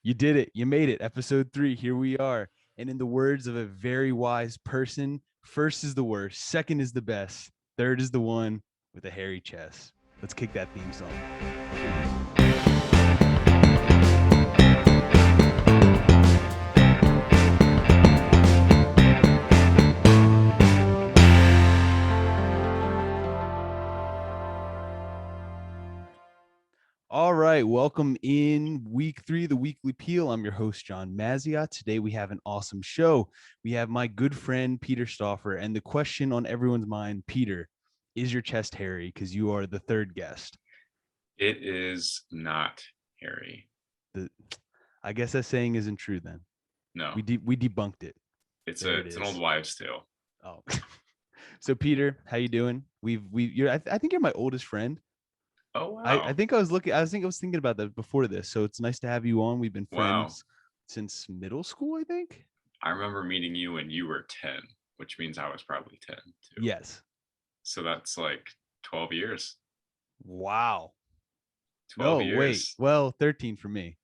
You did it. You made it. Episode 3. Here we are. And in the words of a very wise person, first is the worst, second is the best, third is the one with a hairy chest. Let's kick that theme song. All right, welcome in week 3 of the Weekly Peel. I'm your host, John Mazziot. Today we have an awesome show. We have my good friend, Peter Stauffer, and the question on everyone's mind, Peter, is your chest hairy? Because you are the third guest. It is not hairy. I guess that saying isn't true then. No, We debunked it. it's an old wives' tale. Oh, so Peter, how you doing? I think you're my oldest friend. Oh wow! I think I was thinking about that before this. So it's nice to have you on. We've been friends since middle school, I think. I remember meeting you when you were 10, which means I was probably 10 too. Yes. So that's like 12 years. Wow. 12 No, years. wait. Well, 13 for me.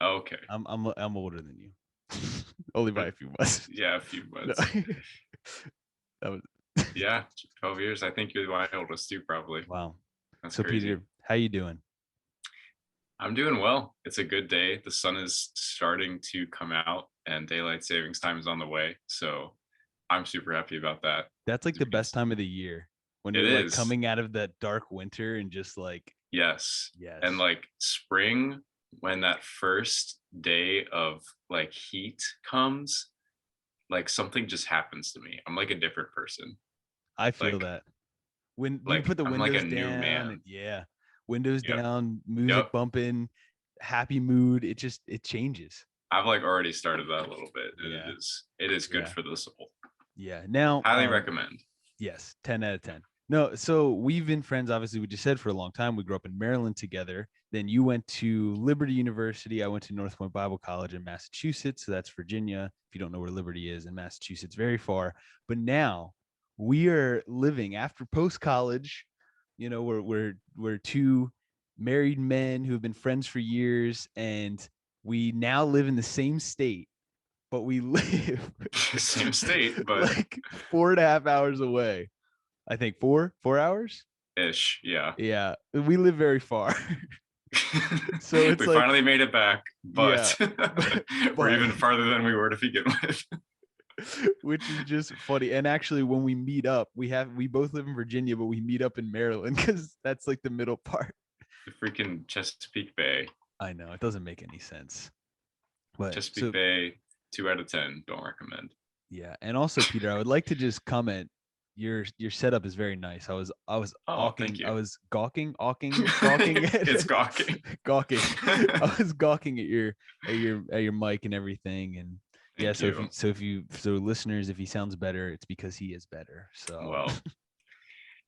Okay. I'm older than you. Only by a few months. Yeah, a few months. That was yeah, 12 years. I think you're my oldest too, probably. Wow. That's so crazy. Peter, how you doing? I'm doing well. It's a good day. The sun is starting to come out and daylight savings time is on the way. So I'm super happy about that. That's like the best time of the year when It you're is. like coming out of that dark winter and just like Yes. And like spring, when that first day of like heat comes, like something just happens to me. I'm like a different person. I feel that. When you put the I'm windows like a down, new man. Windows down, music bumping, happy mood. It changes. I've like already started that a little bit. It is good for the soul. Yeah. Now, highly recommend. Yes, 10 out of 10. No, so we've been friends, obviously, we just said, for a long time. We grew up in Maryland together. Then you went to Liberty University. I went to North Point Bible College in Massachusetts. So that's Virginia. If you don't know where Liberty is in Massachusetts, very far. But now we are living after post-college. You know, we're two married men who have been friends for years, and we now live in the same state, but we live same state, but like 4.5 hours away. I think 4 hours ish. Yeah. We live very far. So it's we like, finally made it back, but, we're even farther than we were to begin with. Which is just funny. And actually, when we meet up, we both live in Virginia, but we meet up in Maryland because that's like the middle part. The freaking Chesapeake Bay. I know, it doesn't make any sense. But Chesapeake Bay, 2 out of 10. Don't recommend. Yeah, and also, Peter, I would like to just comment. Your setup is very nice. I was gawking. I was gawking. It's gawking. Gawking. I was gawking at your mic and everything. And yeah, so listeners, if he sounds better, it's because he is better. So well,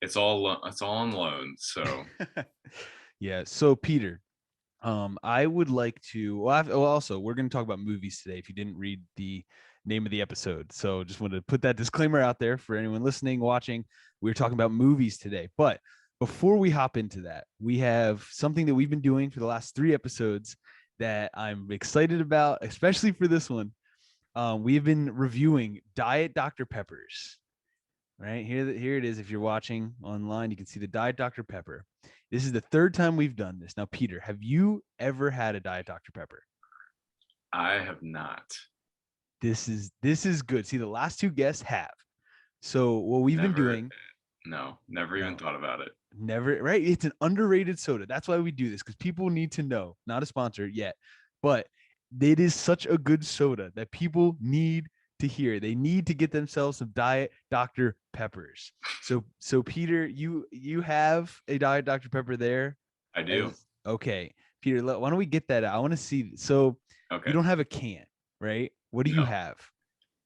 it's all on loan. So yeah. So Peter, I would like to. Also, we're going to talk about movies today. If you didn't read the name of the episode, so just wanted to put that disclaimer out there for anyone listening, watching. We're talking about movies today, but before we hop into that, we have something that we've been doing for the last 3 episodes that I'm excited about, especially for this one. We've been reviewing Diet Dr. Peppers. Right here it is. If you're watching online, you can see the Diet Dr. Pepper. This is the 3rd time we've done this. Now, Peter, have you ever had a Diet Dr. Pepper? I have not. This is good. See, the last 2 guests have. So what we've been doing. Never even thought about it. Never, right? It's an underrated soda. That's why we do this, because people need to know. Not a sponsor yet, but it is such a good soda that people need to hear. They need to get themselves some Diet Dr. Peppers. So Peter, you have a Diet Dr. Pepper there? I do. Okay, Peter, why don't we get that out? I want to see. So you don't have a can, right? What do you have?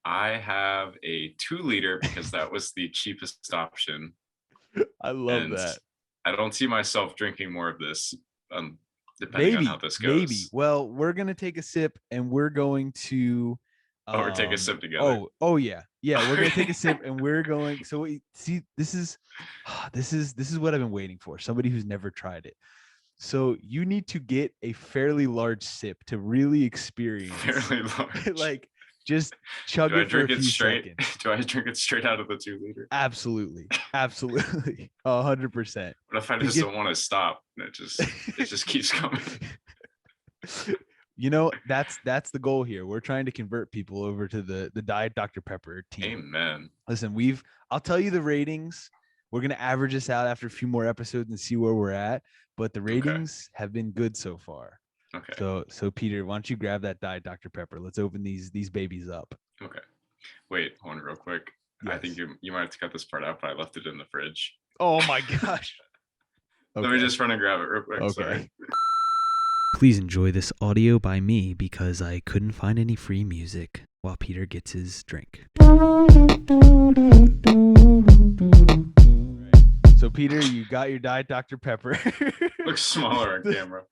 I have a 2-liter because that was the cheapest option. I love that. I don't see myself drinking more of this, depending on how this goes. Maybe. Well, we're gonna take a sip and we're going to. We're taking a sip together. Oh yeah. We're gonna take a sip and we're going. So see, this is what I've been waiting for. Somebody who's never tried it. So you need to get a fairly large sip to really experience, Fairly large. like, just chug Do I it for a drink it few straight? seconds. Do I drink it straight out of the 2 liter? Absolutely, absolutely, 100%. What if I To just get, don't want to stop and it just keeps coming? that's the goal here. We're trying to convert people over to the Diet Dr Pepper team. Amen. Listen, I'll tell you the ratings. We're gonna average this out after a few more episodes and see where we're at. But the ratings have been good so far. Okay. So Peter, why don't you grab that Diet Dr Pepper? Let's open these babies up. Okay. Wait, hold on real quick. Yes. I think you might have to cut this part out, but I left it in the fridge. Oh my gosh. Let me just run and grab it real quick. Okay. Sorry. Please enjoy this audio by me because I couldn't find any free music while Peter gets his drink. So Peter, you got your Diet Dr Pepper. Looks smaller on camera.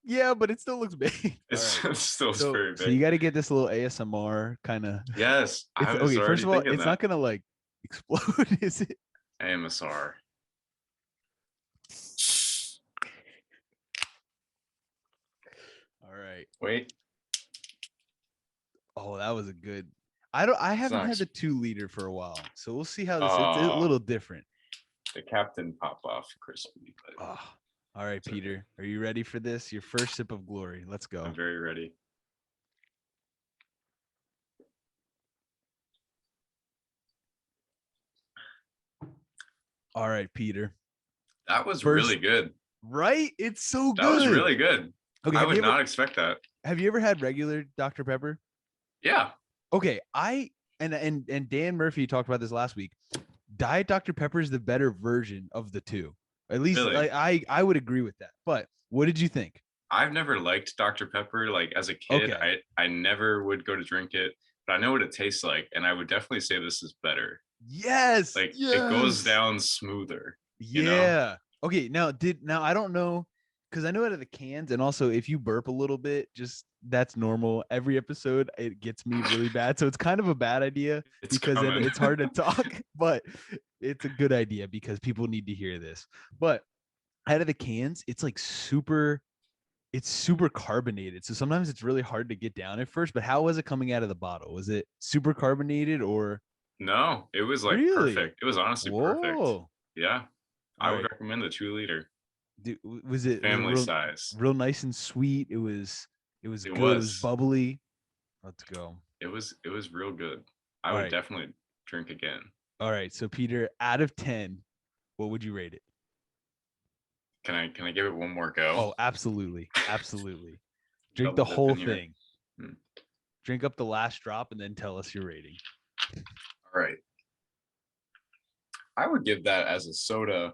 Yeah, but it still looks big. It still looks very big. So you got to get this little ASMR kind of. Yes. Okay, first of all, it's not gonna like explode, is it? AMSR. All right. Wait. Oh, that was a good. I haven't had the 2 liter for a while, so we'll see how this. It's a little different. The Captain Pop Off crispy. Oh. All right, Peter. Are you ready for this? Your first sip of glory. Let's go. I'm very ready. All right, Peter. That was really good. Right? It's so good. That was really good. Okay, I would not expect that. Have you ever had regular Dr. Pepper? Yeah. Okay, and Dan Murphy talked about this last week. Diet Dr. Pepper is the better version of the two. At least really? I would agree with that. But what did you think? I've never liked Dr. Pepper. Like as a kid, I never would go to drink it, but I know what it tastes like, and I would definitely say this is better. Yes. Like it goes down smoother. Yeah. You know? Okay. Now I don't know, because I know out of the cans, and also if you burp a little bit, just that's normal. Every episode it gets me really bad, so it's kind of a bad idea because then it's hard to talk. But it's a good idea because people need to hear this. But out of the cans, it's like super carbonated, so sometimes it's really hard to get down at first. But how was it coming out of the bottle? Was it super carbonated or? No, it was like perfect. It was honestly perfect. Yeah. I would recommend the 2 liter. Was it family size? Real nice and sweet. It was good. It was bubbly. Let's go. It was real good. I would definitely drink again. All right. So Peter, out of 10, what would you rate it? Can I give it one more go? Oh, absolutely. Absolutely. Drink the whole thing. Drink up the last drop and then tell us your rating. All right. I would give that as a soda.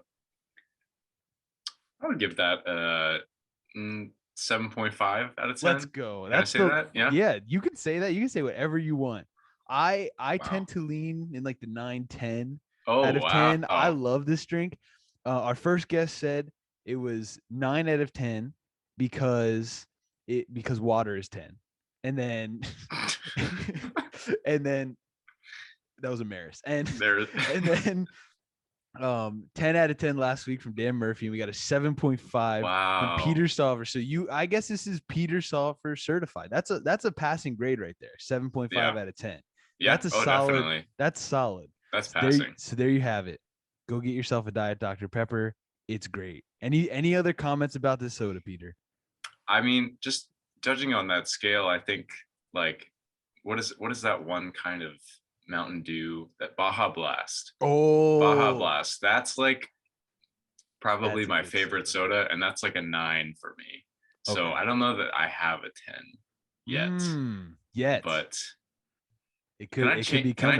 I would give that 7.5 out of 10. Let's go. That's that? Yeah. Yeah, you can say that. You can say whatever you want. I tend to lean in like the 9-10 out of 10. Oh. I love this drink. Our first guest said it was 9 out of 10 because water is 10. And then and then that was a Maris. And then 10 out of 10 last week from Dan Murphy, and we got a 7.5 from Peter Stauffer. So I guess this is Peter Stauffer certified. That's a passing grade right there. 7.5 out of 10. Yeah, that's solid. Definitely. That's solid. That's passing. So there you have it. Go get yourself a Diet Dr. Pepper. It's great. Any other comments about this soda, Peter? I mean, just judging on that scale, I think like what is that one kind of Mountain Dew, that Baja Blast? Oh, Baja Blast. That's like probably my favorite soda, and that's like a 9 for me. So I don't know that I have a 10 yet. But it could be coming. Can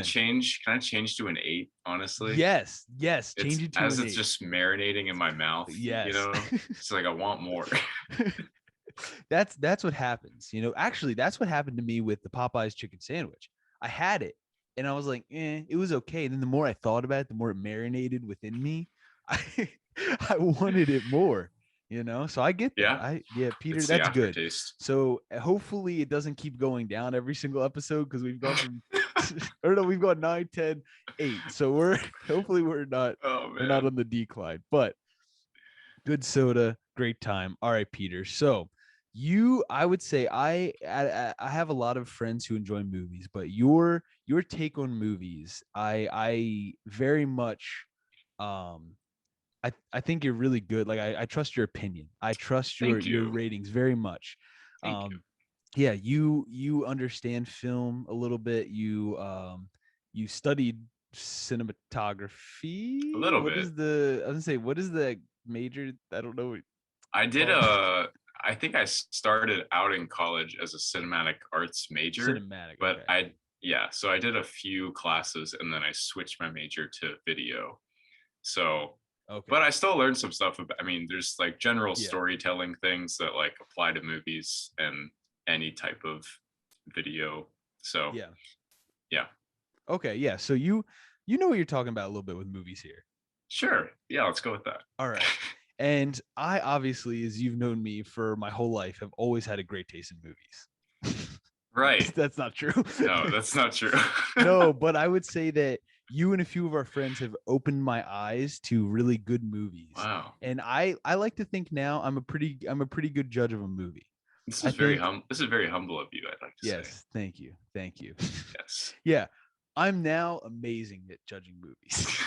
I change to an 8? Honestly, yes. Change it to as an it's 8. Just marinating in my mouth. Yes, you know, it's like I want more. That's what happens. You know, actually, that's what happened to me with the Popeyes chicken sandwich. I had it, and I was like, it was okay. And then the more I thought about it, the more it marinated within me. I wanted it more. You know, so I get that. Peter, that's good. So hopefully it doesn't keep going down every single episode, because we've gone from we've gone 9, 10, 8. So we're not on the decline. But Good soda, great time. All right, Peter. So I would say I have a lot of friends who enjoy movies, but your take on movies, I very much, um, I think you're really good. Like I trust your opinion. I trust Thank your you. ratings very much. Thank you. Yeah, you understand film a little bit. You studied A cinematography. little bit. I was gonna say, what is the major? I don't know what I it's did called. I think I started out in college as a cinematic arts major, Cinematic. but Okay. yeah, so I did a few classes and then I switched my major to video. So, but Okay. I still learned some stuff about, I mean, there's like general Yeah. storytelling things that like apply to movies and any type of video. So, Yeah. yeah. Okay. Yeah. So you know what you're talking about a little bit with movies here. Sure. Yeah, let's go with that. All right. And I obviously, as you've known me for my whole life, have always had a great taste in movies. Right. That's not true. No, that's not true. No, but I would say that you and a few of our friends have opened my eyes to really good movies. Wow. And I like to think now I'm a pretty good judge of a movie. I think This is very humble of you, I'd like to say. yes, thank you. Thank you. Yes. Yeah. I'm now amazing at judging movies.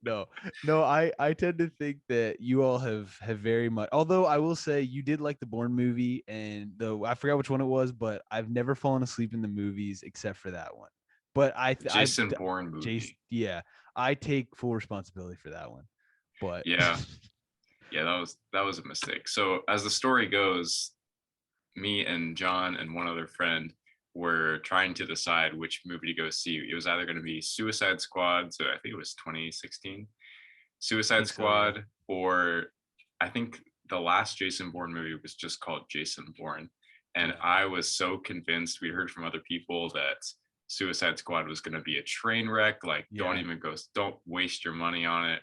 No, no, I tend to think that you all have very much. Although I will say you did like the Bourne movie, and though I forgot which one it was, but I've never fallen asleep in the movies except for that one. But Jason Bourne Jason, movie. yeah, I take full responsibility for that one. But Yeah. Yeah, that was a mistake. So as the story goes, me and John and one other friend were trying to decide which movie to go see. It was either going to be Suicide Squad, so I think it was 2016, I Suicide think so, yeah, Squad, or I think the last Jason Bourne movie was just called Jason Bourne. And yeah, I was so convinced, we heard from other people that Suicide Squad was going to be a train wreck. Like, yeah, don't waste your money on it.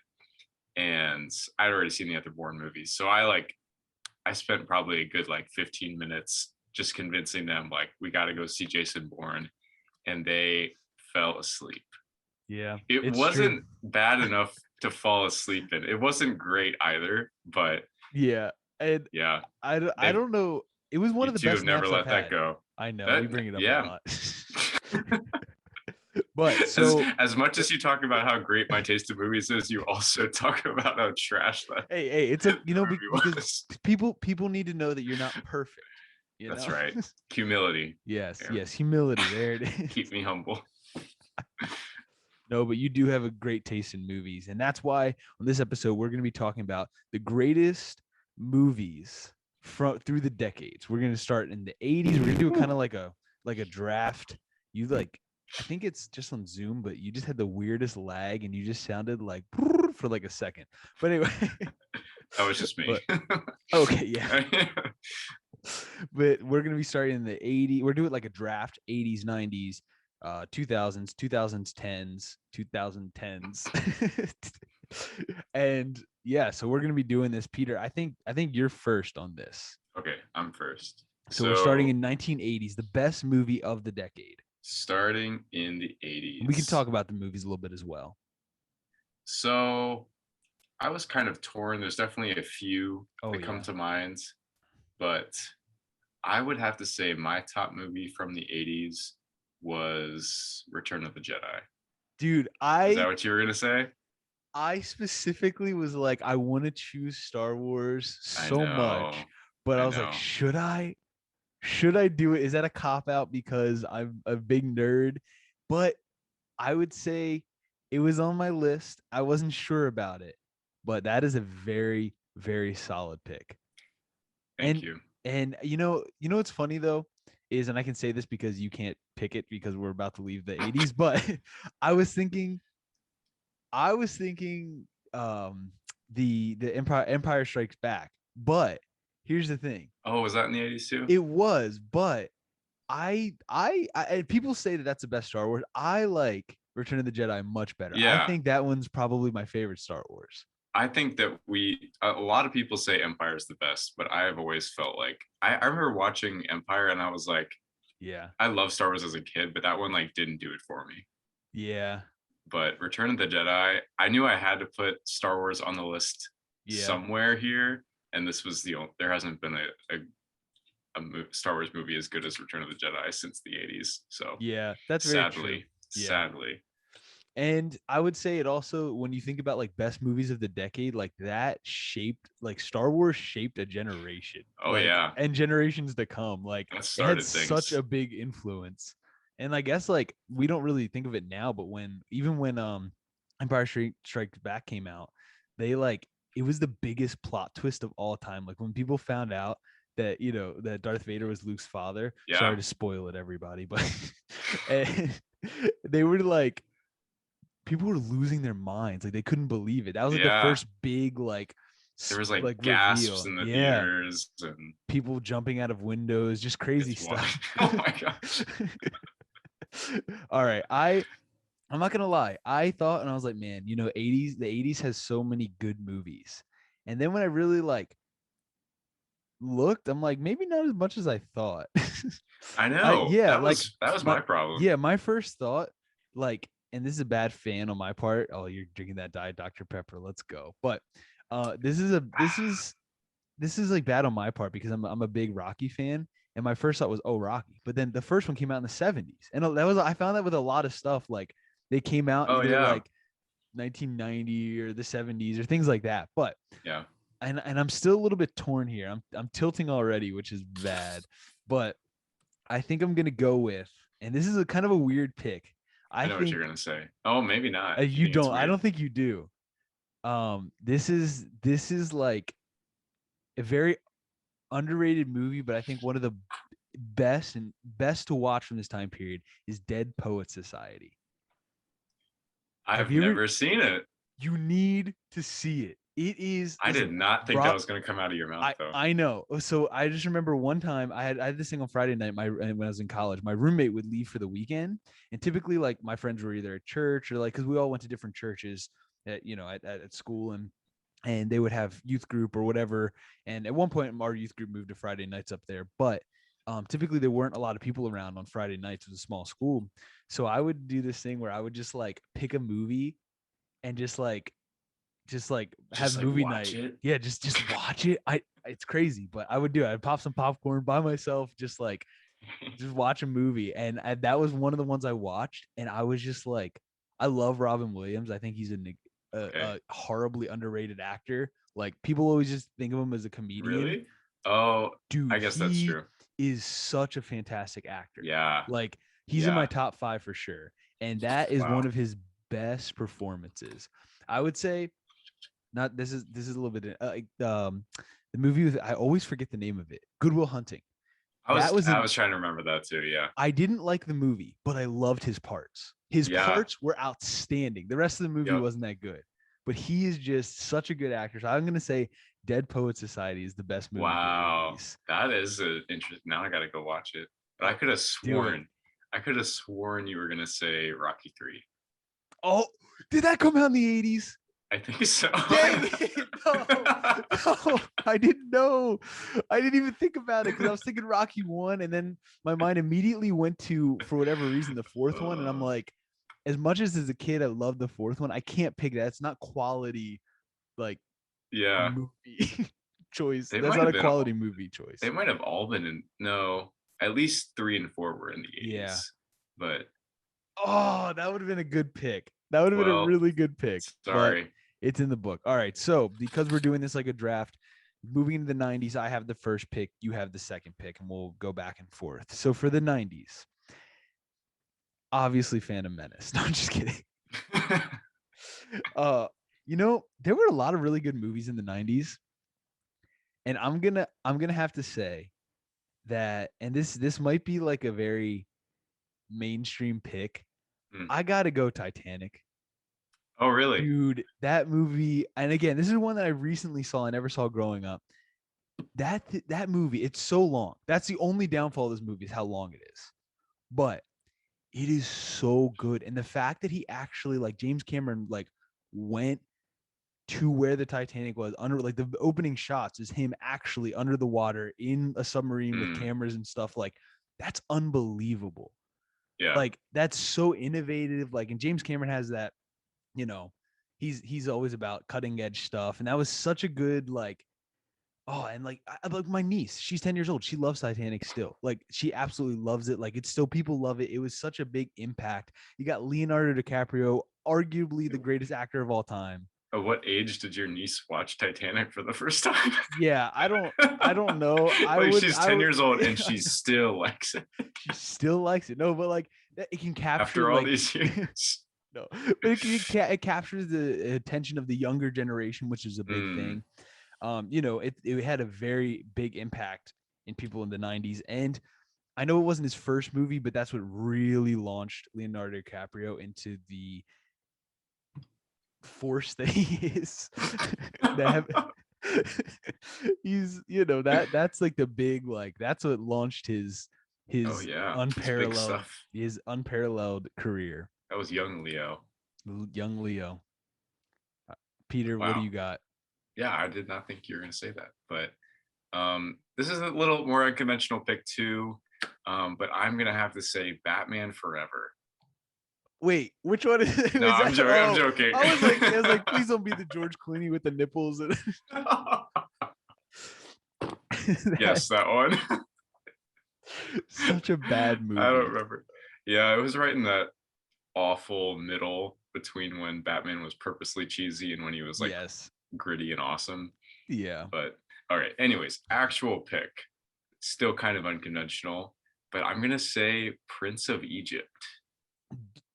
And I'd already seen the other Bourne movies. So I spent probably a good like 15 minutes just convincing them like we got to go see Jason Bourne, and they fell asleep. yeah. It It's true. wasn't bad enough to fall asleep in. It wasn't great either, but Yeah, and yeah, I they don't know. It was one you of the two have best never naps I've let that had. go. I know we That bring it up a yeah. lot. But as so as much as you talk about how great my taste in movies is, you also talk about how trash that, hey, it's a that because movie was. people need to know that you're not perfect. You That's know. right. Humility, Yes, Aaron. yes, humility. There it is. Keep me humble. No, but you do have a great taste in movies, and that's why on this episode we're going to be talking about the greatest movies from through the decades. We're going to start in the 80s. We're going to do kind of like a draft. You like I think it's just on Zoom, but you just had the weirdest lag and you just sounded like for like a second. But anyway, That was just me. but okay, yeah. But we're gonna be starting in the 80s. We're doing like a draft, 80s, 90s, 2000s, 2010s, 2010s. And yeah, so we're gonna be doing this, Peter. I think you're first on this. Okay, I'm first. So we're starting So in 1980s, the best movie of the decade. starting in the And we can 80s. talk about the movies a little bit as well. So I was kind of torn. There's definitely a few Oh that come yeah. to mind, but I would have to say my top movie from the 80s was Return of the Jedi. Dude, Is that what you were going to say? I specifically was like, I want to choose Star Wars I so much, know. but I I was like, know. should I? Should I do it? Is that a cop out because I'm a big nerd? But I would say it was on my list. I wasn't sure about it, but that is a very, very solid pick. Thank And you. you know what's funny though is, and I can say this because you can't pick it because we're about to leave the 80s, but I was thinking, I was thinking, um, the Empire Strikes Back. But here's the thing, Oh, was that in the 80s too? it was, but and people say that that's the best Star Wars. I like Return of the Jedi much better. I Yeah. think that one's probably my favorite Star Wars. I think that a lot of people say Empire is the best, but I have always felt like I remember watching Empire and I was like, Yeah. I love Star Wars as a kid, but that one like didn't do it for me. Yeah. But Return of the Jedi, I knew I had to put Star Wars on the list Yeah. somewhere here, and this was the only. There hasn't been a Star Wars movie as good as Return of the Jedi since the '80s. So Yeah, that's very true. sadly, Yeah. sadly, And I would say it also, when you think about like best movies of the decade, like that shaped, like Star Wars shaped a generation, oh like, yeah, and generations to come. Like that it had started such a things. big influence. And I guess like we don't really think of it now, but even when Empire Strikes Back came out, they like, it was the biggest plot twist of all time. Like when people found out that, that Darth Vader was Luke's father. Sorry Yeah, to spoil it, everybody, but and they were like, people were losing their minds. Like they couldn't believe it. That was like the yeah. first big There was like like gasps reveal. in the Yeah. theaters, and People jumping out of windows, just crazy it's one. stuff. Oh my gosh. All right. I'm not gonna lie. I thought, and I was like, man, 80s, the 80s has so many good movies. And then when I really like looked, I'm like, maybe not as much as I thought. I I know yeah, that like was my my problem. yeah, my first thought, like, and this is a bad fan on my part. Oh, you're drinking that Diet Dr. Pepper. Let's go. But this is like bad on my part because I'm a big Rocky fan. And my first thought was, oh, Rocky. But then the first one came out in the 70s. And I found that with a lot of stuff, like they came out Oh either yeah, like 1990 or the 70s or things like that. But yeah. and I'm still a little bit torn here. I'm tilting already, which is bad. But I think I'm gonna go with, and this is a kind of a weird pick. I I know what you're think gonna say. Oh, maybe not. You you think it's don't. I weird? don't think you do. This is like a very underrated movie, but I think one of the best to watch from this time period is Dead Poet Society. Have I've you ever? never seen it. You need to see it. It is. I did Listen, not think that Rob. was gonna come out of your mouth I though. I know. So I just remember one time I had this thing on Friday night. When I was in college, my roommate would leave for the weekend, and typically like my friends were either at church or like, because we all went to different churches at school, and they would have youth group or whatever. And at one point, our youth group moved to Friday nights up there, but typically there weren't a lot of people around on Friday nights. It was a small school, so I would do this thing where I would just like pick a movie and just like have Just like movie watch night. it. Yeah, just watch it. It's crazy, but I would do it. I'd pop some popcorn by myself, just watch a movie. And that was one of the ones I watched, and I was just like, I love Robin Williams. I think he's Okay. a horribly underrated actor. Like people always just think of him as a comedian. Really? Oh, Dude, I guess that's he true. is such a fantastic actor. Yeah. Like he's in my Yeah. top 5 for sure. And that is Wow. one of his best performances. I would say, not this is a little bit like the movie with, I always forget the name of it. Good Will Hunting. I That was was I an was trying to remember that too. Yeah. I didn't like the movie, but I loved his parts. His Yeah. parts were outstanding. The rest of the movie Yep. wasn't that good, but he is just such a good actor. So I'm gonna say Dead Poet Society is the best movie of the Wow. 80s. That is a interest. Now I gotta go watch it. But Oh, do it. I could have sworn you were gonna say Rocky 3. Oh, did that come out in the 80s? I think so. Dang it. No, no, I didn't know. I didn't even think about it because I was thinking Rocky 1, and then my mind immediately went to, for whatever reason, the fourth one. And I'm Uh, like, as much as a kid, I love the fourth one. I can't pick that. It's not quality, like, yeah. movie choice. They That's might not have a been quality movie they choice. might have all been in no, at least 3 and 4 were in the Yeah. 80s. But Oh, that would have been a good pick. That would have been a well, really good pick, but sorry. it's in the book. All right. So, because we're doing this like a draft, moving into the 90s, I have the first pick, you have the second pick, and we'll go back and forth. So, for the 90s, obviously Phantom Menace. No, I'm just kidding. Uh, there were a lot of really good movies in the 90s, and I'm going to have to say that, and this might be like a very mainstream pick. Hmm. I got to go Titanic. Oh, really? Dude, that movie, and again, this is one that I recently saw. I never saw growing up. That movie, it's so long. That's the only downfall of this movie, is how long it is. But it is so good, and the fact that he actually, like, James Cameron, like, went to where the Titanic was, under, like, the opening shots is him actually under the water in a submarine with Hmm. cameras and stuff. Like, that's unbelievable. Yeah. Like, that's so innovative. Like, and James Cameron has that, you know, he's always about cutting edge stuff, and that was such a good like. Oh, and like my niece, she's 10 years old. She loves Titanic still. Like she absolutely loves it. Like it's still people love it. It was such a big impact. You got Leonardo DiCaprio, arguably the greatest actor of all time. At what age did your niece watch Titanic for the first time? Yeah, I don't know. Like she's I 10 would years old and she still likes it she still likes it. No, but like it can capture after all like these years. no, but it captures the attention of the younger generation, which is a big thing. It had a very big impact in people in the 90s. And I know it wasn't his first movie, but that's what really launched Leonardo DiCaprio into the force that he is. that he's, that's like the big, like, that's what launched his Oh yeah, it's big unparalleled stuff. career. That was young Leo. Young Leo. Peter, what do Wow. you got? Yeah, I did not think you were going to say that, but this is a little more unconventional pick too. But I'm gonna have to say Batman Forever. Wait, which one is No, was I'm that? joking. I'm Oh, joking. I was like, please don't be the George Clooney with the nipples. Yes, that one. Such a bad movie. I don't remember. Yeah, it was right in that awful middle between when Batman was purposely cheesy and when he was like Yes. gritty and awesome. Yeah. But all right. Anyways, actual pick. Still kind of unconventional, but I'm gonna say Prince of Egypt.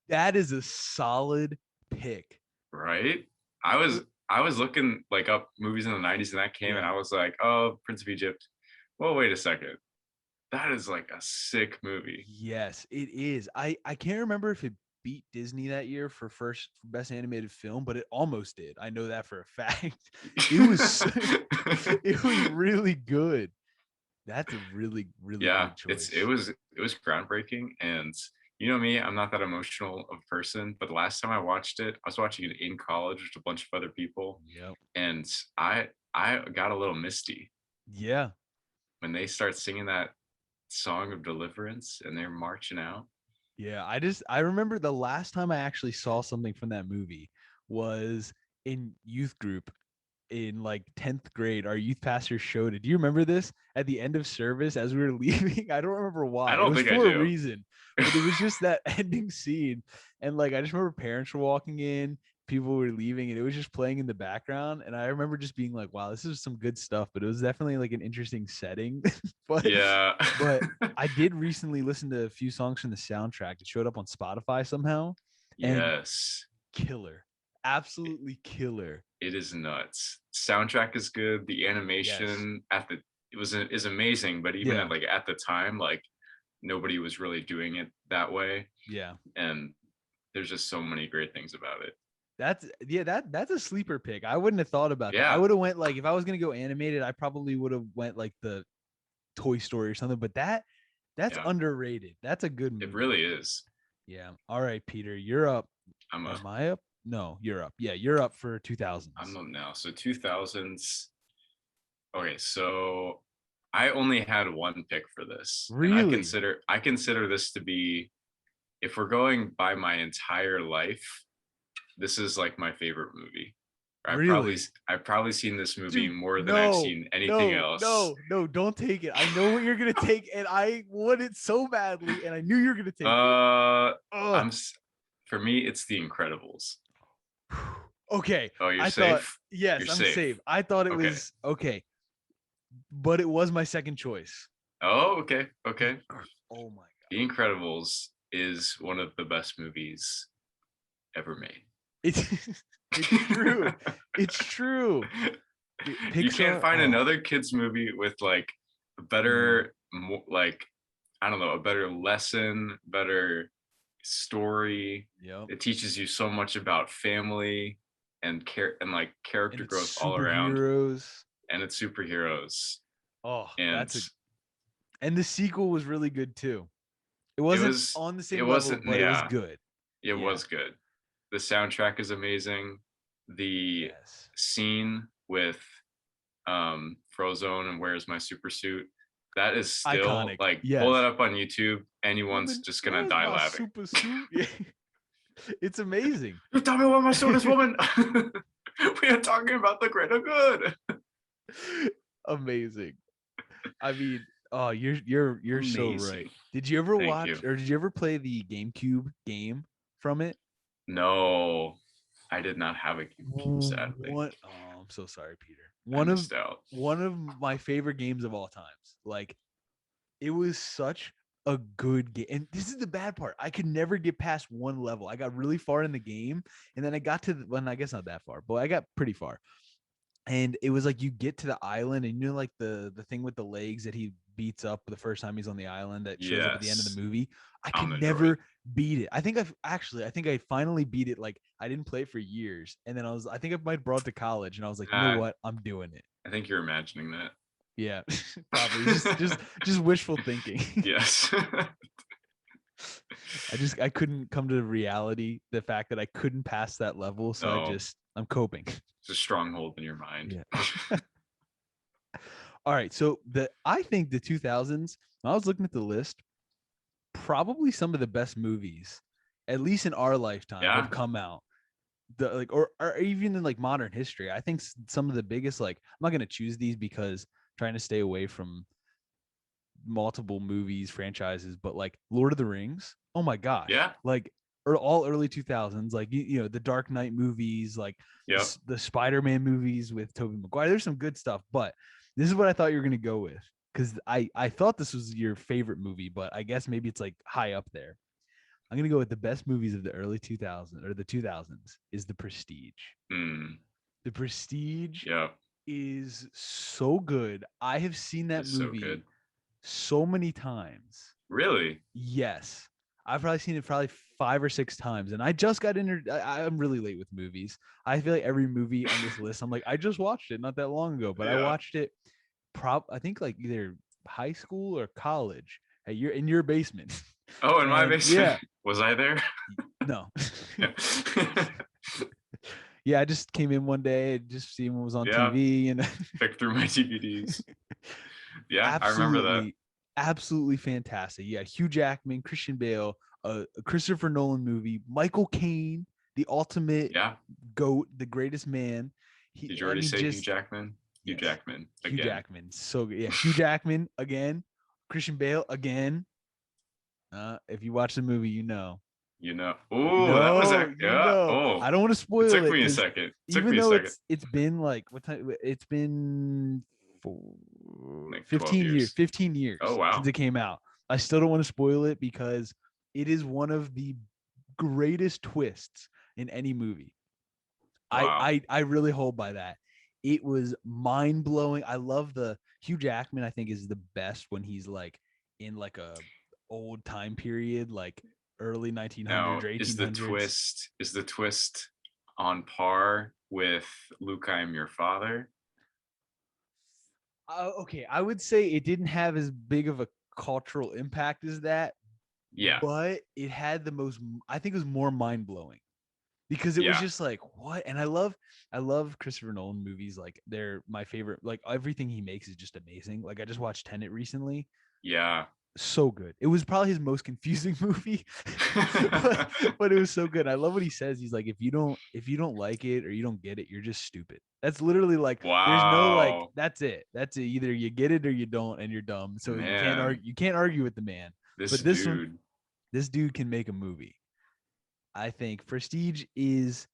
That is a solid pick. Right? I was looking like up movies in the 90s and that came and Yeah. I was like, oh, Prince of Egypt. Well, wait a second. That is like a sick movie. Yes, it is. I can't remember if it beat Disney that year for best animated film, but it almost did. I know that for a fact. It was it was really good. That's a really, really Yeah, good choice. it was groundbreaking. And you know me, I'm not that emotional of a person, but the last time I watched it, I was watching it in college with a bunch of other people, Yep. and I got a little misty Yeah. when they start singing that song of deliverance and they're marching out. Yeah. I remember the last time I actually saw something from that movie was in youth group in like 10th grade. Our youth pastor showed it. Do you remember this at the end of service as we were leaving? I don't remember I why. It don't was think I for a do. reason, but it was just that ending scene. And like, I just remember parents were walking in, people were leaving, and it was just playing in the background. And I remember just being like, wow, this is some good stuff, but it was definitely like an interesting setting. but, Yeah. but I did recently listen to a few songs from the soundtrack. It showed up on Spotify somehow. And Yes. killer. Absolutely killer. It is nuts. Soundtrack is good. The Yes. animation is amazing, but even Yeah. at the time, like nobody was really doing it that way. Yeah. And there's just so many great things about it. That's a sleeper pick. I wouldn't have thought about that. I Yeah. would have went like if I was gonna go animated, I probably would have went like the Toy Story or something. But that's Yeah. underrated. That's a good movie. It really is. Yeah. All right, Peter, you're up. I'm up. Am I up? No, you're up. Yeah, you're up for 2000s. I'm up now. So 2000s. Okay, so I only had one pick for this. Really? And I consider this to be, if we're going by my entire life, this is like my favorite movie. Really? I've probably seen this movie Dude, more than I've seen anything else. No, don't take it. I know what you're gonna take, and I want it so badly, and I knew you were gonna take it. For me, it's The Incredibles. Okay. Oh, you're I safe? thought, yes, You're I'm safe. safe. I thought it Okay. was okay, but it was my second choice. Oh, okay. Okay. Oh my god. The Incredibles is one of the best movies ever made. It's true. It's true. You can't find another kids movie with like a better, like, I don't know, a better lesson, better story. Yep. It teaches you so much about family and character And growth all around. Superheroes. And it's superheroes. Oh, And and the sequel was really good too. It wasn't on the same level, but it was good. It was good. The soundtrack is amazing. The scene with Frozone and Where's My Super Suit, that is still iconic. Like, pull that up on YouTube. Anyone's just gonna die laughing. Super suit? It's amazing. You tell me what my sword is, woman. We are talking about the greater good. Amazing. I mean, oh, you're so Amazing. right. Did you ever Thank watch you. or did you ever play the GameCube game from it? No, I did not have a GameCube, sadly. What? Oh, I'm so sorry, Peter. I missed out. One of my favorite games of all times. Like it was such a good game. And this is the bad part. I could never get past one level. I got really far in the game, and then I got to well, I guess not that far, but I got pretty far. And it was like you get to the island, and you know, like the thing with the legs that he beats up the first time he's on the island that shows up at the end of Yes, the movie. I on could the droid. never beat it. I think I finally beat it. Like I didn't play it for years, and then I think I might brought it to college, and I was like, you know what, I'm doing it. I think you're imagining that. Yeah, probably just wishful thinking. Yes. I couldn't come to reality, the fact that I couldn't pass that level, so No, I'm coping. it's a stronghold in your mind. Yeah. All right, so I think the 2000s, when I was looking at the list, probably some of the best movies, at least in our lifetime, Yeah. have come out. The like or even in like modern history. I think some of the biggest, like, I'm not going to choose these because I'm trying to stay away from multiple movies, franchises, but like Lord of the Rings, oh my gosh. Yeah. Like all early 2000s, like you know, the Dark Knight movies, like Yep. the Spider-Man movies with Tobey Maguire. There's some good stuff, but this is what I thought you were going to go with, because I thought this was your favorite movie, but I guess maybe it's like high up there. I'm going to go with the best movies of the early 2000s or the 2000s is The Prestige. Mm. The Prestige Yep. is so good. I have seen that It's movie so good. so many times. Really? Yes. I've probably seen it 5 or 6 times, and I just got into. I'm really late with movies. I feel like every movie on this list, I'm like, I just watched it not that long ago, but I Yeah. watched it. I think like either high school or college in your basement. Oh, in my basement. Yeah. Was I there? No. Yeah, I just came in one day, just seeing what was on TV, and picked through my DVDs. Yeah, I remember that. Absolutely fantastic. Yeah, Hugh Jackman, Christian Bale, a Christopher Nolan movie, Michael Caine, the ultimate GOAT, the greatest man. Did you already say Hugh Jackman? Hugh Jackman again. Hugh Jackman, so good. Yeah, Hugh Jackman again, Christian Bale again. If you watch the movie, you know. Oh, that was Oh, I don't want to spoil it. Took me a second. Even though it's been like what time? It's been like 15 years. 15 years. Oh, wow. Since it came out. I still don't want to spoil it because it is one of the greatest twists in any movie. Wow. I really hold by that. It was mind blowing. I love the Hugh Jackman. I think is the best when he's like in like a old time period, like early 1900s now, or 1800s. Is the twist on par with Luke, I Am Your Father? Okay, I would say it didn't have as big of a cultural impact as that. Yeah, but it had the most. I think it was more mind blowing because it was just like what. And I love Christopher Nolan movies. Like they're my favorite. Like everything he makes is just amazing. Like I just watched Tenet recently. Yeah. So good. It was probably his most confusing movie, but it was so good. I love what he says. He's like, if you don't like it or you don't get it, you're just stupid. That's literally like, there's no like, that's it. That's it. Either you get it or you don't, and you're dumb. So you can't argue with the man. This dude can make a movie. I think Prestige it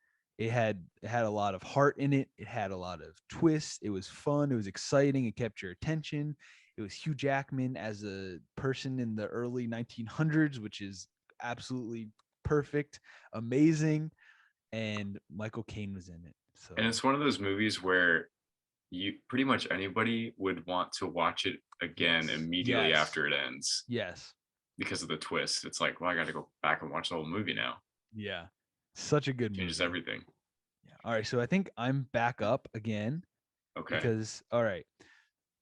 had a lot of heart in it. It had a lot of twists. It was fun. It was exciting. It kept your attention. It was Hugh Jackman as a person in the early 1900s, which is absolutely perfect, amazing, and Michael Caine was in it. So, and it's one of those movies where you pretty much anybody would want to watch it again immediately after it ends. Yes, because of the twist. It's like, well, I got to go back and watch the whole movie now. Yeah, such a good movie. Changes everything. Yeah. All right, so I think I'm back up again. Okay. Because all right,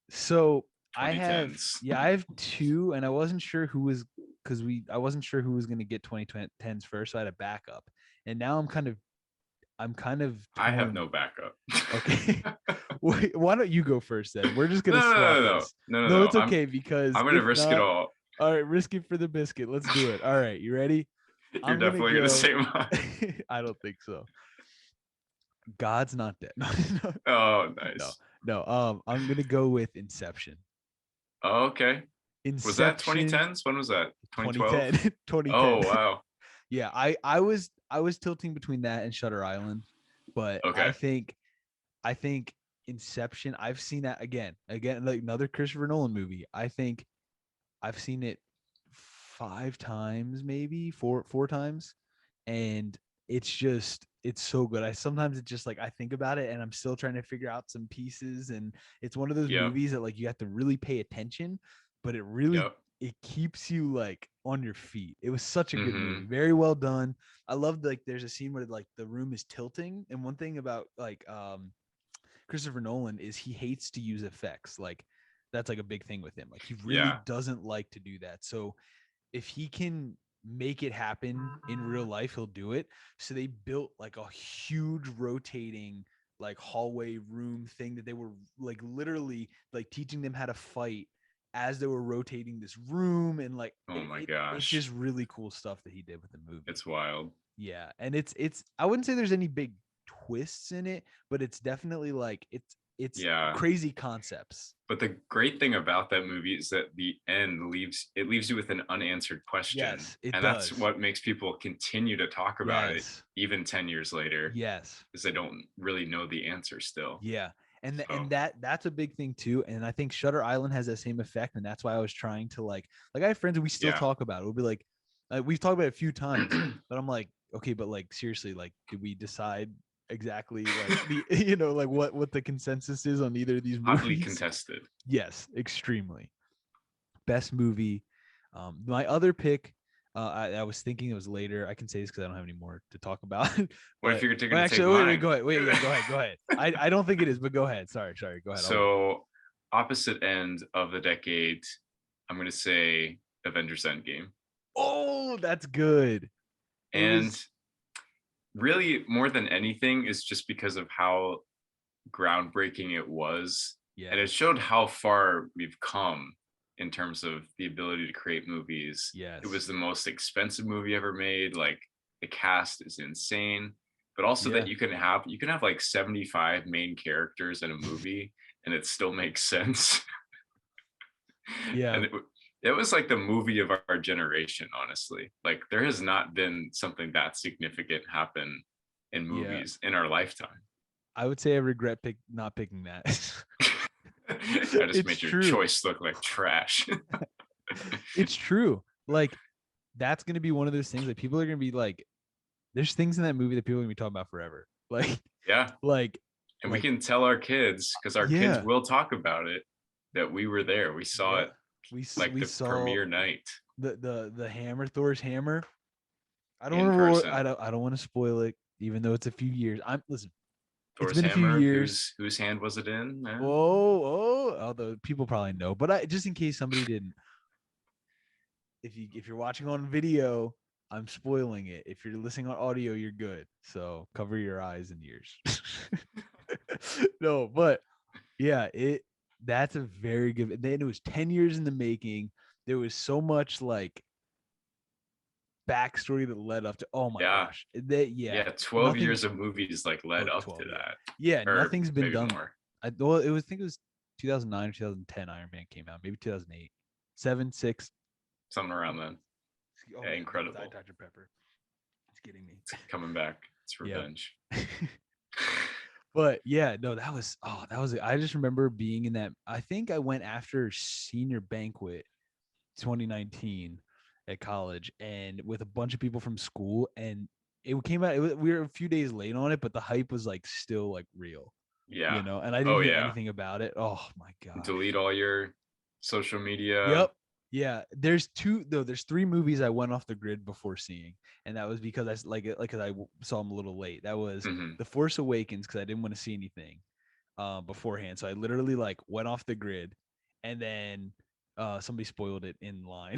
so. I have 2, and I wasn't sure who was I wasn't sure who was going to get 2010s first, so I had a backup, and now I'm kind of torn. I have no backup. Okay. Wait, why don't you go first then? We're just gonna swap this. No, it's okay because I'm gonna risk it all. All right, risk it for the biscuit. Let's do it. All right, you ready? You're I'm gonna definitely gonna go. say mine. I don't think so. God's not dead. No, Oh, no, nice. no. I'm gonna go with Inception. Oh, okay. Was that Inception 2010s? When was that? 2012? 2010. 2010. Oh, wow. Yeah, I was tilting between that and Shutter Island, but I Okay. think I think Inception, I've seen that again, like another Christopher Nolan movie. I think I've seen it 5 times, maybe four times, and it's so good. I sometimes it's just like I think about it and I'm still trying to figure out some pieces, and it's one of those Yep. movies that like you have to really pay attention, but it really Yep. it keeps you like on your feet. It was such a good movie, Mm-hmm. very well done. I loved like there's a scene where like the room is tilting, and one thing about like Christopher Nolan is he hates to use effects. Like that's like a big thing with him. Like he really Yeah. doesn't like to do that. So if he can make it happen in real life, he'll do it. So they built like a huge rotating like hallway room thing that they were like literally like teaching them how to fight as they were rotating this room, and like Oh my it's gosh. just really cool stuff that he did with the movie. It's wild. Yeah, and it's I wouldn't say there's any big twists in it, but it's definitely like it's Yeah. crazy concepts. But the great thing about that movie is that the end leaves you with an unanswered question. Yes, it And that's does. what makes people continue to talk about it Yes. even 10 years later, Yes. because they don't really know the answer still. Yeah. And So that's a big thing too. And I think Shutter Island has that same effect. And that's why I was trying to like I have friends and we still yeah. talk about it. We'll be like, we've talked about it a few times, but I'm like, okay, but like seriously, like, did we decide exactly like the like what the consensus is on either of these Hotly movies? contested. Yes, extremely. Best movie. My other pick, I was thinking it was later. I can say this because I don't have any more to talk about. Well, I But figured you're well, gonna take actually, wait, mine. go ahead. Wait, yeah, go ahead, go ahead. I don't think it is, but go ahead. Sorry, go ahead. I'll wait. So opposite end of the decade, I'm gonna say Avengers Endgame. Oh, that's good. It And was really more than anything is just because of how groundbreaking it was. And it yes, showed how far we've come in terms of the ability to create movies. It yes, was the most expensive movie ever made. Like the cast is insane, but also that yeah, you can have like 75 main characters in a movie and it still makes sense. yeah, And it was like the movie of our generation, honestly. Like there has not been something that significant happen in yeah. movies in our lifetime. I would say I regret not picking that. I just It's made your true. choice look like trash. It's true. Like that's gonna be one of those things that people are gonna be like, there's things in that movie that people are gonna be talking about forever. Like, Yeah. like, And we like, can tell our kids, because our kids yeah, will talk about it, that we were there. We saw yeah. it like We the saw premiere night the hammer, Thor's hammer. I don't in want to. person. I don't want to spoil it, even though it's a few years. I'm listen. It's Thor's been a few hammer. years. Whose hand was it in? Although people probably know, but just in case somebody didn't, if you're watching on video, I'm spoiling it. If you're listening on audio, you're good. So cover your eyes and ears. No, but yeah, that's a very good. Then it was 10 years in the making. There was so much like backstory that led up to. Oh my Yeah. gosh, that yeah, Yeah. 12 nothing. years of movies like led Oh, up to 12, yeah, that, yeah, or nothing's been maybe done. more, Well, it was I think it was 2009 or 2010. Iron Man came out, maybe 2008, 7, 6. something around then. Oh Yeah, man, the Diet incredible. Dr Pepper. It's getting me. It's coming back. It's Yeah. revenge. But yeah, no, that was I just remember being in that. I think I went after senior banquet 2019 at college and with a bunch of people from school, and it came out we were a few days late on it, but the hype was like still like real, Yeah. and I didn't Oh hear yeah. anything about it. Oh my gosh. Delete all your social media. Yep. Yeah, there's two though. There's three movies I went off the grid before seeing, and that was because because saw them a little late. That was Hmm. The Force Awakens because I didn't want to see anything beforehand. So I literally like went off the grid, and then somebody spoiled it in line.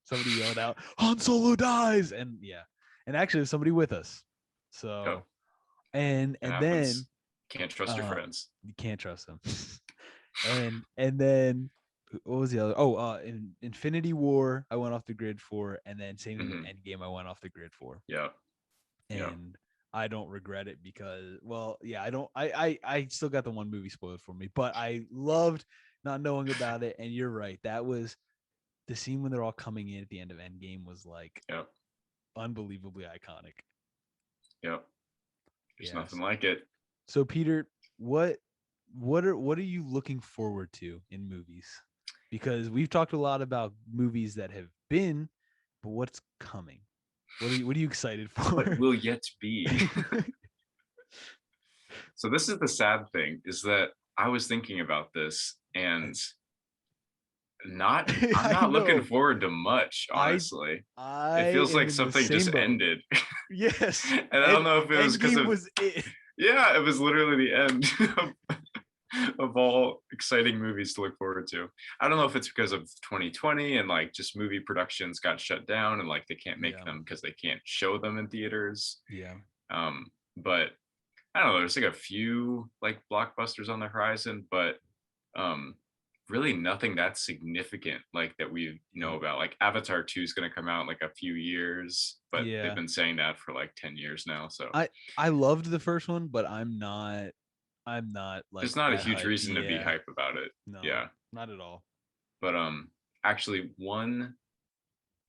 Somebody yelled out, "Han Solo dies!" And yeah, and actually there's somebody with us. Oh, So it and then happens. Can't trust your friends. you can't trust them. And then what was the other? Oh, in Infinity War, I went off the grid for, and then same thing with Hmm. Endgame, I went off the grid for, Yep. Yep. and I don't regret it because, well, yeah, I don't. I still got the one movie spoiled for me, but I loved not knowing about it. And you're right, that was the scene when they're all coming in at the end of Endgame was like Yep. unbelievably iconic. Yep. There's nothing Yes. like it. So Peter, what are you looking forward to in movies? Because we've talked a lot about movies that have been, but what's coming? What are you excited What for? will yet be? So this is the sad thing is that I was thinking about this and I'm I not looking know. forward to much, I honestly. I It feels am like in the something same just boat. ended. Yes. And I don't know if it was because Endgame of, was it. yeah, it was literally the end of all exciting movies to look forward to. I don't know if it's because of 2020 and like just movie productions got shut down and like they can't make Yeah. them because they can't show them in theaters. Yeah. But I don't know, there's like a few like blockbusters on the horizon, but um really nothing that significant like that we know Yep. about. Like Avatar 2 is going to come out in like a few years, but they've Yeah. been saying that for like 10 years now. So I loved the first one, but I'm not like there's not a that huge hype. reason to be Yeah. hype about it. No, Yeah. not at all. But actually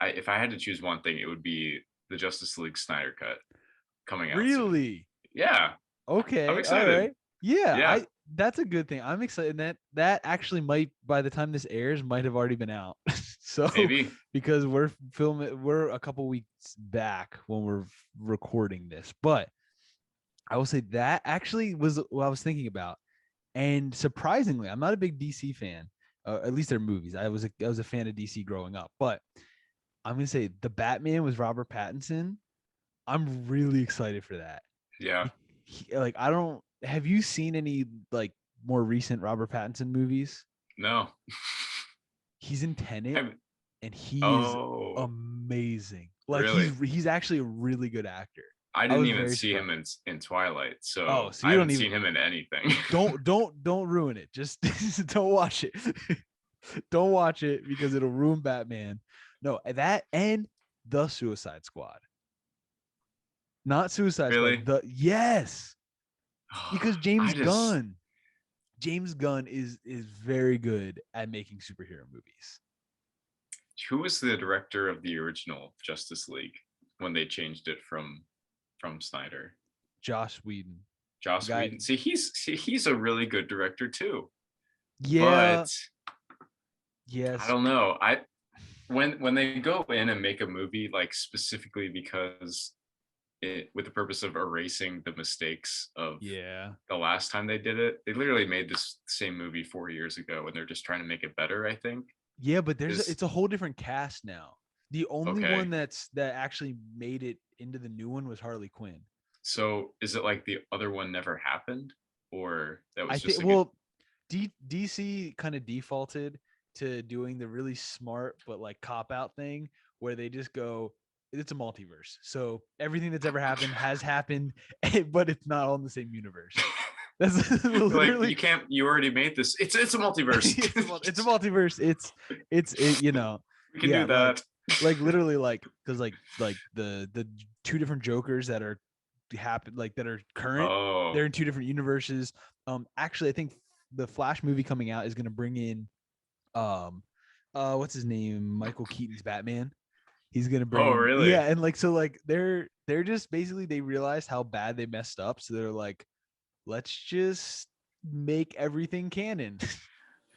if I had to choose one thing, it would be the Justice League Snyder cut coming out soon. Really? Yeah. I'm Okay. All excited. right. Yeah, Yeah. I that's a good thing. I'm excited that actually might, by the time this airs, might have already been out. So Maybe. because we're a couple weeks back when we're recording this. But I will say that actually was what I was thinking about. And surprisingly, I'm not a big DC fan. At least their movies. I was a fan of DC growing up, but I'm gonna say the Batman with Robert Pattinson. I'm really excited for that. Yeah. Like, I don't. Have you seen any like more recent Robert Pattinson movies? No. He's in Tenet, Have- and he is oh, amazing. Like really? he's actually a really good actor. I I didn't was even very see surprised. him in Twilight, Oh, so so I you don't haven't even seen him in anything. don't ruin it. Just don't watch it. Don't watch it because it'll ruin Batman. No, that and the Suicide Squad. Not Suicide Squad. Really? The yes, because I just James Gunn is very good at making superhero movies. who was the director of the original Justice League when they changed it from Snyder? Josh Whedon, the Joss guy. Whedon. He's a really good director too. Yeah. But I Yes. don't know. I when they go in and make a movie like specifically because with the purpose of erasing the mistakes of Yeah. the last time they did it, they literally made this same movie 4 years ago and they're just trying to make it better, I think. Yeah, but Is it's a whole different cast now. The only okay. one that actually made it into the new one was Harley Quinn. So is it like the other one never happened? Or that I was just think, a good well, DC kind of defaulted to doing the really smart but like cop out thing where they just go, it's a multiverse. So everything that's ever happened has happened, but it's not all in the same universe. That's like literally you already made this. It's a multiverse. it's a multiverse. We can Yeah, do that. like literally like because like the two different Jokers that are happen like that are current, Oh. they're in two different universes. Actually, I think the Flash movie coming out is going to bring in what's his name, Michael Keaton's Batman. He's gonna bring Oh, in, really? yeah, and like so like they're just basically they realized how bad they messed up, so they're like, let's just make everything canon.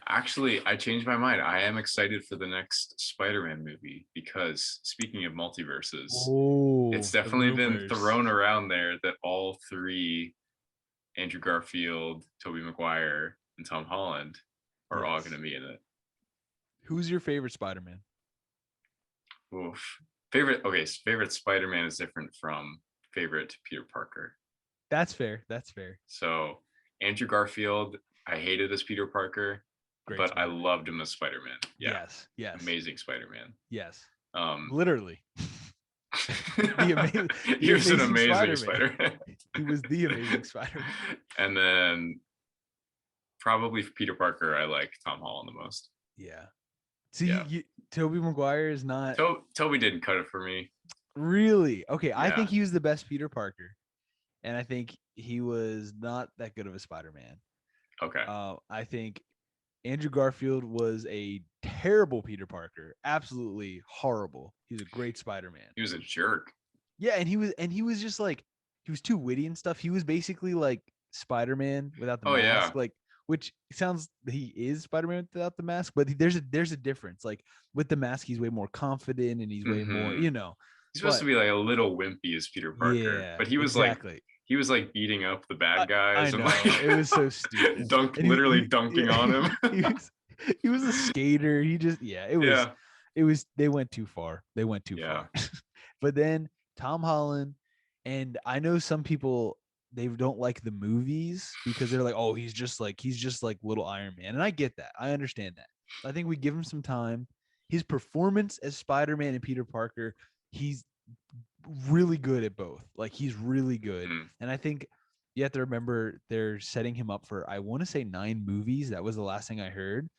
Actually, I changed my mind. I am excited for the next Spider-Man movie because speaking of multiverses, it's Oh, the definitely been rumors. thrown around there that all three, Andrew Garfield, Tobey Maguire, and Tom Holland, are all going Yes. to be in it. Who's your favorite Spider-Man? Oof. Favorite? Okay, so favorite Spider-Man is different from favorite Peter Parker. That's fair. That's fair. So Andrew Garfield, I hated as Peter Parker, Great but I Spider-Man. loved him as Spider-Man. Yeah, Yes. Yes. amazing Spider-Man. Yes. Um, Literally. The amazing he the was an amazing amazing Spider-Man. Spider-Man. He was the amazing Spider-Man. And then probably for Peter Parker, I like Tom Holland the most. Yeah. See, Yeah. Tobey Maguire is not Toby didn't cut it for me. really okay. I Yeah. think he was the best Peter Parker, and I think he was not that good of a Spider-Man. Okay. I think Andrew Garfield was a terrible Peter Parker, absolutely horrible. He was a great Spider-Man. He was a jerk. Yeah, and he was just like he was too witty and stuff. He was basically like Spider-Man without the Oh yeah. mask, like which sounds he is Spider-Man without the mask, but there's a difference. Like with the mask, he's way more confident and he's way more, Hmm. He's supposed to But be like a little wimpy as Peter Parker, yeah, but exactly. he was like beating up the I, bad I guys and know it was so stupid. And literally dunking yeah, on him. he was a skater. He just Yeah. it was they went too far. They went too Yeah. far. But then Tom Holland, and I know some people they don't like the movies because they're like, oh, he's just like little Iron Man, and I get that. I understand that. I think we give him some time. His performance as Spider-Man and Peter Parker, he's really good at both. Like he's really good, Mm. and I think you have to remember they're setting him up for I want to say 9 movies. That was the last thing I heard.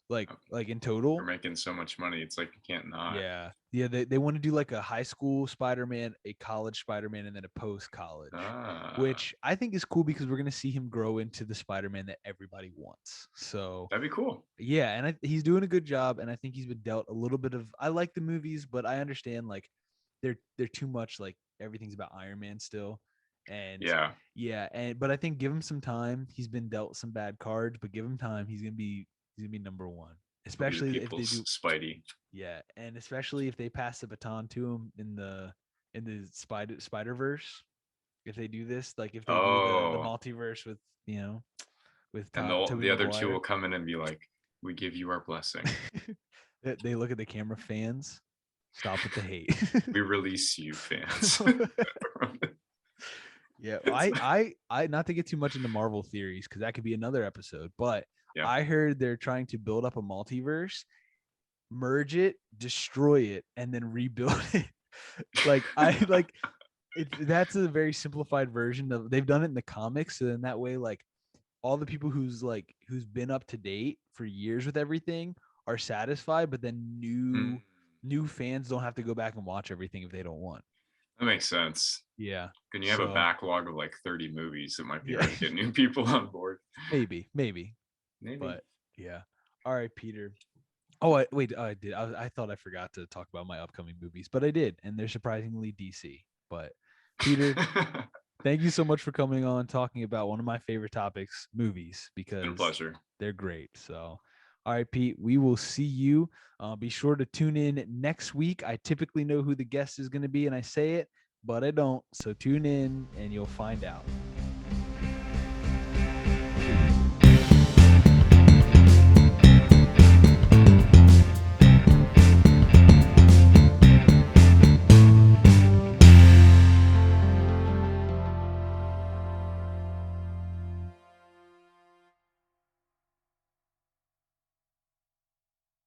Like in They're total. making so much money. It's like you can't not. Yeah. Yeah, they want to do like a high school Spider-Man, a college Spider-Man, and then a post-college, Ah, which I think is cool because we're gonna see him grow into the Spider-Man that everybody wants. So that'd be cool. yeah, and he's doing a good job, and I think he's been dealt a little bit of. I like the movies, but I understand like they're too much. Like everything's about Iron Man still, and Yeah. yeah, and but I think give him some time. He's been dealt some bad cards, but give him time. He's gonna be number one, He'll be the especially if they people's do. Spidey. Yeah, and especially if they pass the baton to him in the Spider Verse. If they do this, like if they do the Oh, multiverse with with and Tobey the other two Maguire. will come in and be like, "We give you our blessing. They look at the camera, fans. Stop with the hate. We release you, fans." Yeah, It's like- I not to get too much into Marvel theories because that could be another episode, but yeah. I heard they're trying to build up a multiverse, merge it, destroy it, and then rebuild it. Like I like that's a very simplified version of they've done it in the comics, so then that way like all the people who's been up to date for years with everything are satisfied, but then Mm, new fans don't have to go back and watch everything if they don't want. that makes sense. Yeah. Can you have a So backlog of like 30 movies? It might be yeah, hard to get new people on board. maybe, Maybe. but yeah. All right, Peter. Oh, wait, I did. I thought I forgot to talk about my upcoming movies, but I did, and they're surprisingly DC. But Peter, thank you so much for coming on talking about one of my favorite topics, movies, Been a because pleasure. they're great. So, all right, Pete, we will see you. Be sure to tune in next week. I typically know who the guest is going to be, and I say it, but I don't. So tune in and you'll find out.